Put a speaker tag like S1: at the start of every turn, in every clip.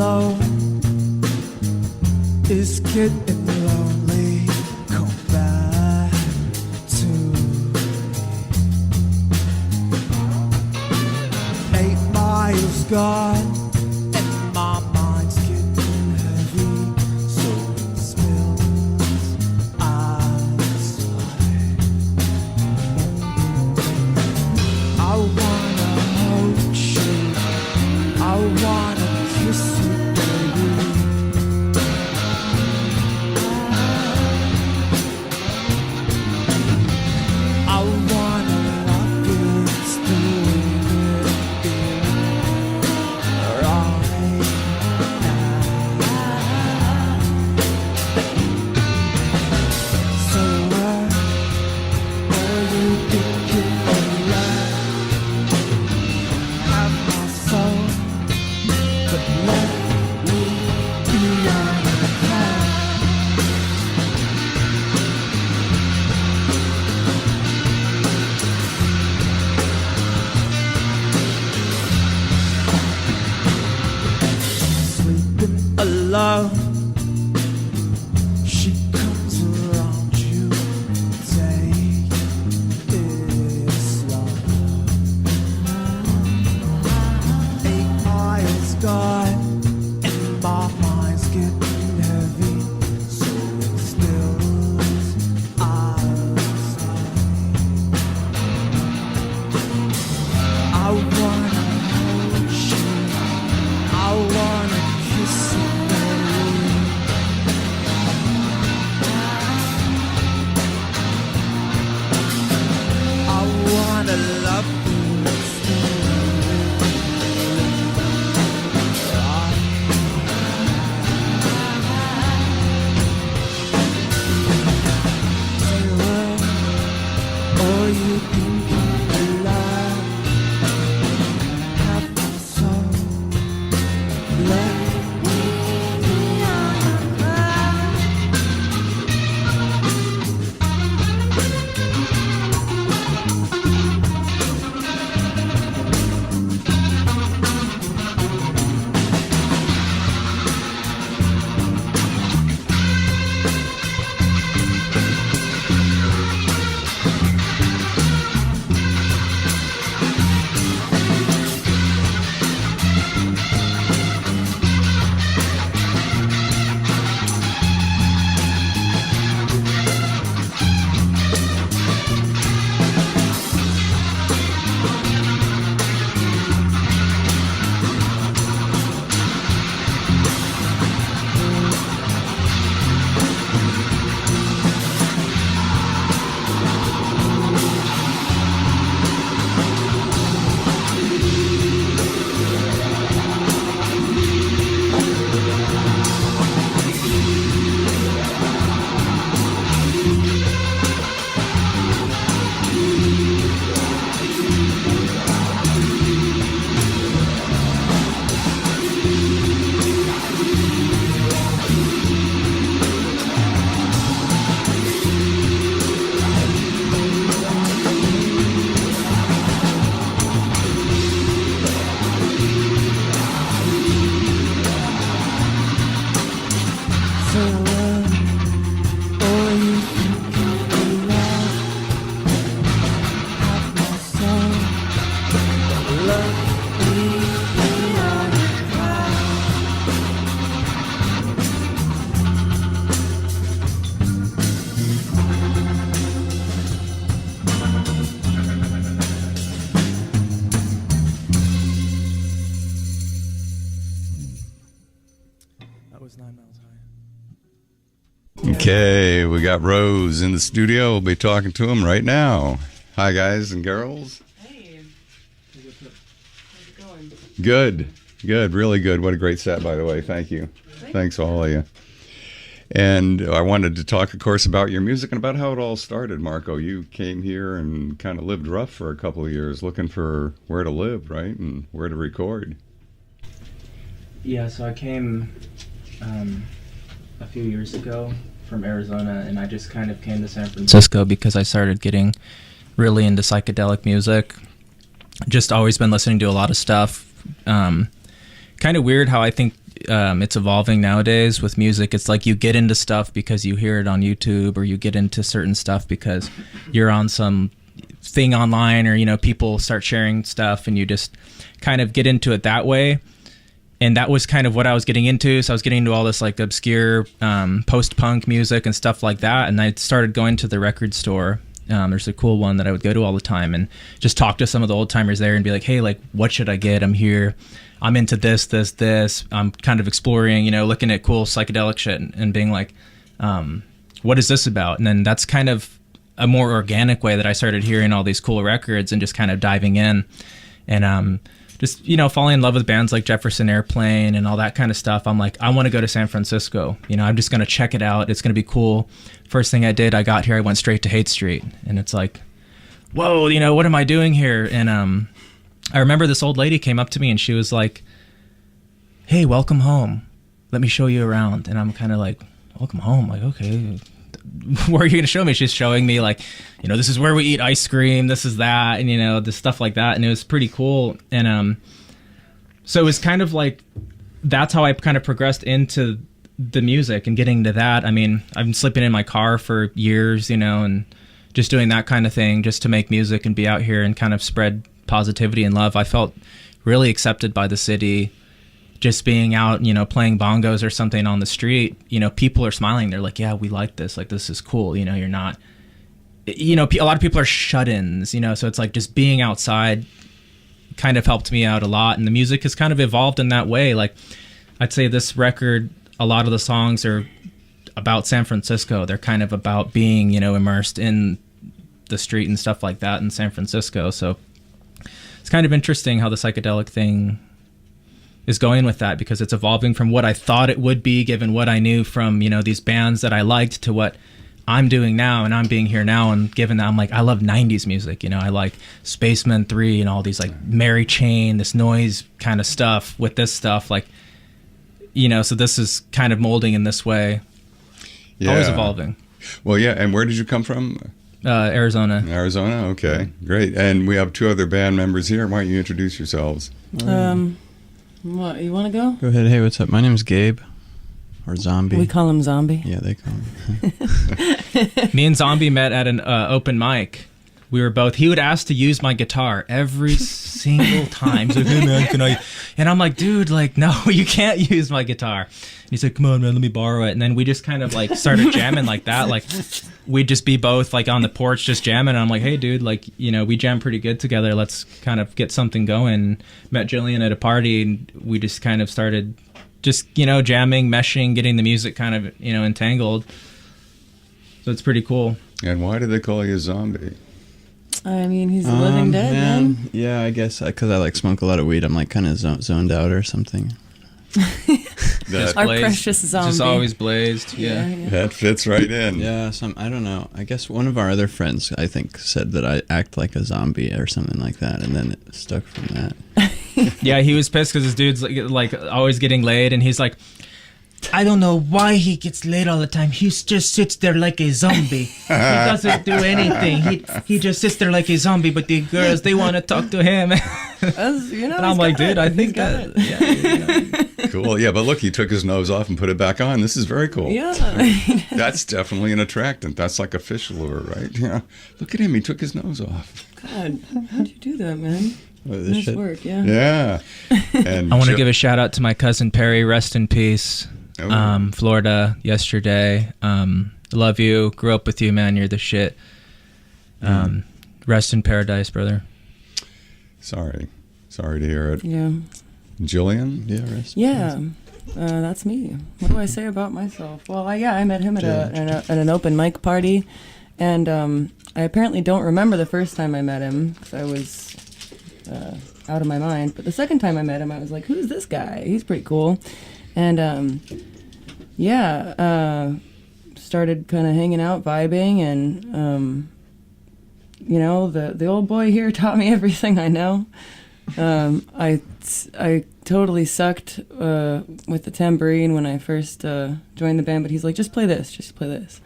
S1: alone is getting lonely. Come back to me. 8 miles gone and my mind's getting heavy, so it spills outside. I wanna hold you, I wanna kiss you, baby. I wanna love you, it's the way it is right now. So where you think you belong? Have my soul, but let me be on the ground. Sleeping alone, she comes around you. Take it slow. 8 miles gone, and my mind's getting heavy, so it spills outside. I wanna hold you, I wanna kiss you, baby. I wanna love you, it's the way or you think you alive. Have my soul, let me be on the ground. So or you think you belong. Have my soul, let me be on the ground. That was 9 miles high.
S2: Okay, we got Rose in the studio. We'll be talking to him right now. Hi, guys and girls.
S3: Hey, how's it going?
S2: Good, good, really good. What a great set, by the way. Thank you. Thanks, all of you. And I wanted to talk, of course, about your music and about how it all started, Marco. You came here and kind of lived rough for a couple of years, looking for where to live, right, and where to record.
S3: Yeah, so I came a few years ago from Arizona, and I just kind of came to San Francisco because I started getting really into psychedelic music. Just always been listening to a lot of stuff. Kind of weird how I think it's evolving nowadays with music. It's like you get into stuff because you hear it on YouTube, or you get into certain stuff because you're on some thing online, or, you know, people start sharing stuff and you just kind of get into it that way. And that was kind of what I was getting into. So I was getting into all this like obscure post-punk music and stuff like that. And I started going to the record store. There's a cool one that I would go to all the time and just talk to some of the old timers there and be like, hey, like, what should I get? I'm here. I'm into this. I'm kind of exploring, you know, looking at cool psychedelic shit and being like, what is this about? And then that's kind of a more organic way that I started hearing all these cool records and just kind of diving in. And just, you know, falling in love with bands like Jefferson Airplane and all that kind of stuff. I'm like, I want to go to San Francisco. You know, I'm just going to check it out. It's going to be cool. First thing I did, I got here, I went straight to Haight Street. And it's like, whoa, you know, what am I doing here? And I remember this old lady came up to me and she was like, hey, welcome home. Let me show you around. And I'm kind of like, welcome home? Like, okay. Where are you going to show me? She's showing me like, you know, this is where we eat ice cream, this is that, and, you know, this stuff like that. And it was pretty cool. And so it was kind of like, that's how I kind of progressed into the music and getting to that. I mean, I've been sleeping in my car for years, you know, and just doing that kind of thing just to make music and be out here and kind of spread positivity and love. I felt really accepted by the city. Just being out, you know, playing bongos or something on the street, you know, people are smiling. They're like, yeah, we like this. Like, this is cool. You know, you're not, you know, a lot of people are shut-ins, you know, so it's like just being outside kind of helped me out a lot. And the music has kind of evolved in that way. Like, I'd say this record, a lot of the songs are about San Francisco. They're kind of about being, you know, immersed in the street and stuff like that in San Francisco. So it's kind of interesting how the psychedelic thing is going with that, because it's evolving from what I thought it would be given what I knew from, you know, these bands that I liked to what I'm doing now, and I'm being here now, and given that I'm like, I love 90s music, you know, I like Spacemen 3 and all these like Mary Chain, this noise kind of stuff with this stuff, like, you know, so this is kind of molding in this way.
S2: Yeah.
S3: Always evolving.
S2: Well, yeah. And where did you come from?
S3: Arizona.
S2: Arizona. Okay, great. And we have two other band members here. Why don't you introduce yourselves?
S1: What, you want to go?
S4: Go ahead. Hey, what's up? My name's Gabe, or Zombie.
S1: We call him Zombie.
S4: Yeah, they call him.
S3: Me and Zombie met at an open mic. We were both, he would ask to use my guitar every single time. He's like, hey man, can I? And I'm like, dude, like, no, you can't use my guitar. And he's like, come on man, let me borrow it. And then we just kind of like started jamming like that. Like, we'd just be both like on the porch just jamming. And I'm like, hey dude, like, you know, we jam pretty good together. Let's kind of get something going. Met Jillian at a party and we just kind of started just, you know, jamming, meshing, getting the music kind of, you know, entangled. So it's pretty cool.
S2: And why do they call you Zombie?
S1: I mean, he's the living dead, man.
S4: Yeah, I guess because I like smoke a lot of weed. I'm like kind of zoned out or something.
S2: That,
S1: Our
S3: Blazed.
S1: precious Zombie.
S3: Just always blazed. Yeah.
S2: that fits right in.
S4: Yeah, I don't know. I guess one of our other friends, I think, said that I act like a zombie or something like that, and then it stuck from that.
S3: Yeah, he was pissed because this dude's like always getting laid, and he's like, I don't know why he gets laid all the time. He just sits there like a zombie. He doesn't do anything. He just sits there like a zombie, but the girls, they want to talk to him.
S1: You know,
S3: And I'm like, dude, I think that. Yeah, you know.
S2: Cool. Yeah, but look, he took his nose off and put it back on. This is very cool.
S1: Yeah.
S2: That's definitely an attractant. That's like a fish lure, right? Yeah. Look at him. He took his nose off.
S1: God, how'd you do that, man?
S4: Oh, this
S1: Nice
S4: shit.
S1: work, yeah.
S2: Yeah. And
S3: I want to give a shout out to my cousin Perry. Rest in peace.
S2: Oh.
S3: Florida yesterday. Love you. Grew up with you, man. You're the shit. Rest in paradise, brother.
S2: Sorry to hear it.
S1: Yeah.
S2: Jillian?
S4: Yeah, rest.
S1: Yeah. That's me. What do I say about myself? Well, I met him at an open mic party, and I apparently don't remember the first time I met him because I was out of my mind. But the second time I met him, I was like, who's this guy? He's pretty cool. And started kind of hanging out, vibing, and you know, the old boy here taught me everything I know. I totally sucked with the tambourine when I first joined the band, but he's like, just play this.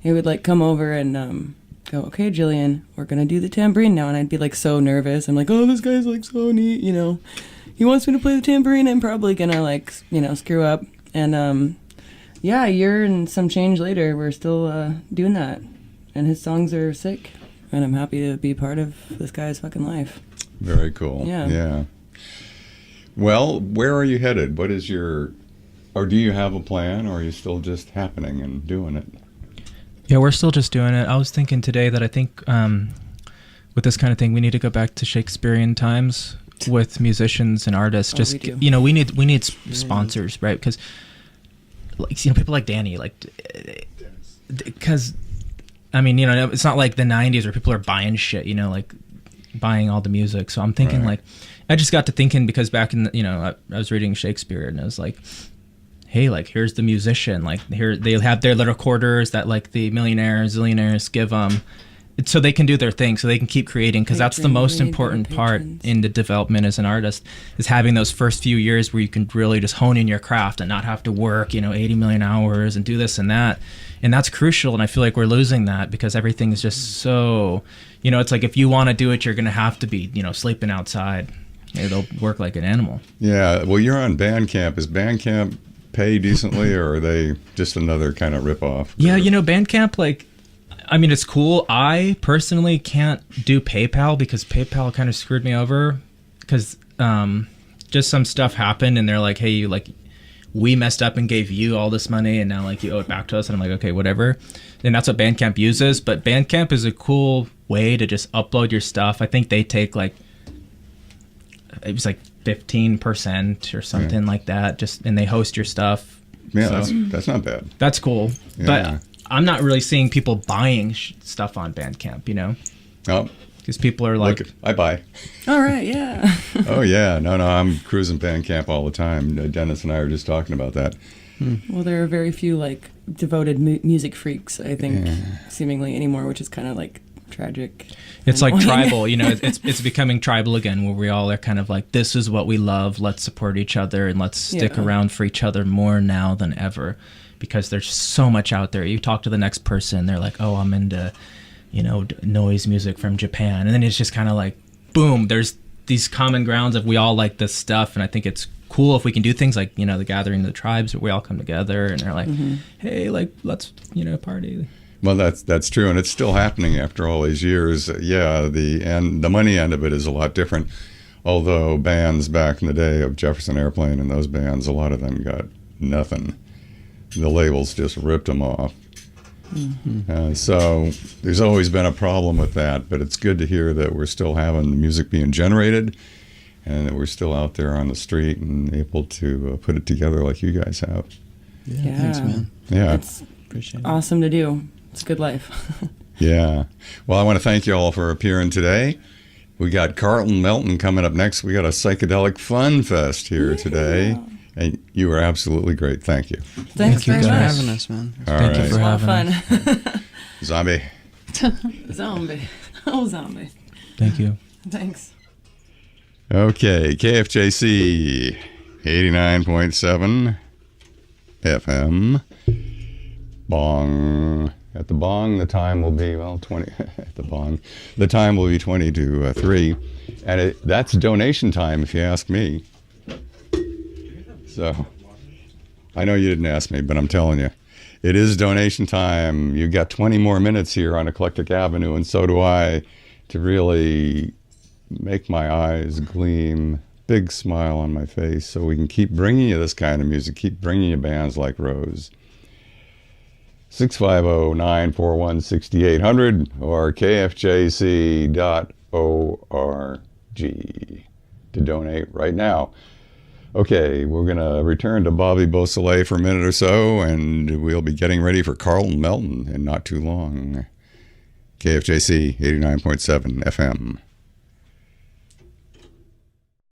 S1: He would like come over and go, okay, Jillian, we're gonna do the tambourine now, and I'd be like so nervous. I'm like, oh, this guy's like so neat, you know. he wants me to play the tambourine. I'm probably gonna like, screw up. And yeah, a year and some change later, we're still doing that. And his songs are sick. And I'm happy to be part of this guy's fucking life.
S2: Very cool.
S1: Yeah.
S2: Well, where are you headed? What is or do you have a plan, or are you still just happening and doing it?
S3: Yeah, we're still just doing it. I was thinking today that I think with this kind of thing, we need to go back to Shakespearean times with musicians and artists. Just
S1: we do.
S3: we need sponsors, right? Because people like Danny, because I mean, it's not like the '90s where people are buying shit, like buying all the music. So I'm thinking
S2: Right.
S3: I just got to thinking because back in I was reading Shakespeare and it was like, hey, here's the musician, here they have their little quarters that the millionaires, zillionaires give them, so they can do their thing, so they can keep creating, because that's the
S1: Patron,
S3: most
S1: we need
S3: important
S1: more
S3: part
S1: patrons.
S3: in the development as an artist, is having those first few years where you can really just hone in your craft and not have to work 80 million hours and do this and that. And that's crucial, and I feel like we're losing that because everything is just so, it's like if you want to do it, you're going to have to be, sleeping outside. They'll work like an animal.
S2: Yeah, well, you're on Bandcamp. Is Bandcamp pay decently, or are they just another kind of ripoff?
S3: Yeah, Bandcamp, it's cool. I personally can't do PayPal because PayPal kind of screwed me over because just some stuff happened and they're like, hey, we messed up and gave you all this money and now you owe it back to us. And I'm like, okay, whatever. And that's what Bandcamp uses. But Bandcamp is a cool way to just upload your stuff. I think they take it was 15% or something like that, and they host your stuff.
S2: Yeah,
S3: So
S2: that's not bad.
S3: that's cool.
S2: Yeah.
S3: But I'm not really seeing people buying stuff on Bandcamp,
S2: Oh,
S3: because people are like,
S2: look, I buy.
S1: All right, yeah.
S2: Oh yeah, no, I'm cruising Bandcamp all the time. Dennis and I were just talking about that.
S1: Well, there are very few devoted music freaks, I think, seemingly anymore, which is kind of tragic.
S3: it's
S1: and
S3: like
S1: annoying.
S3: tribal, it's becoming tribal again, where we all are kind of this is what we love, let's support each other and let's stick
S1: Yeah.
S3: around for each other more now than ever, because there's so much out there. You talk to the next person, they're like, oh, I'm into noise music from Japan, and then it's just kind of boom, there's these common grounds of we all like this stuff. And I think it's cool if we can do things like the gathering of the tribes, where we all come together and they're like, hey, let's party.
S2: Well, that's true, and it's still happening after all these years. Yeah, the money end of it is a lot different. Although bands back in the day of Jefferson Airplane and those bands, a lot of them got nothing. The labels just ripped them off. So there's always been a problem with that, but it's good to hear that we're still having the music being generated and that we're still out there on the street and able to put it together like you guys have.
S4: Yeah, thanks, man.
S2: Yeah.
S1: It's
S4: Appreciate it.
S1: awesome to do. It's a good life.
S2: Yeah. Well, I want to thank you all for appearing today. We got Carlton Melton coming up next. We got a psychedelic fun fest here today. And you were absolutely great. Thank you.
S1: Thanks
S3: Thank you
S1: very
S4: Thanks for
S1: much.
S4: having us, man.
S2: All
S3: Thank you
S2: right.
S3: for
S1: A lot of
S3: having
S1: fun.
S2: Zombie.
S1: Zombie. Oh, zombie.
S3: Thank you.
S1: Thanks.
S2: Okay. KFJC 89.7 FM. Bong. At the bong, the time will be, 20. At the bong, the time will be 20 to 3. And that's donation time, if you ask me. So, I know you didn't ask me, but I'm telling you, it is donation time. You've got 20 more minutes here on Eclectic Avenue, and so do I, to really make my eyes gleam, big smile on my face, so we can keep bringing you this kind of music, keep bringing you bands like Rose. 650-941-6800 or kfjc.org to donate right now. Okay, we're going to return to Bobby Beausoleil for a minute or so, and we'll be getting ready for Carlton Melton in not too long. KFJC 89.7 FM.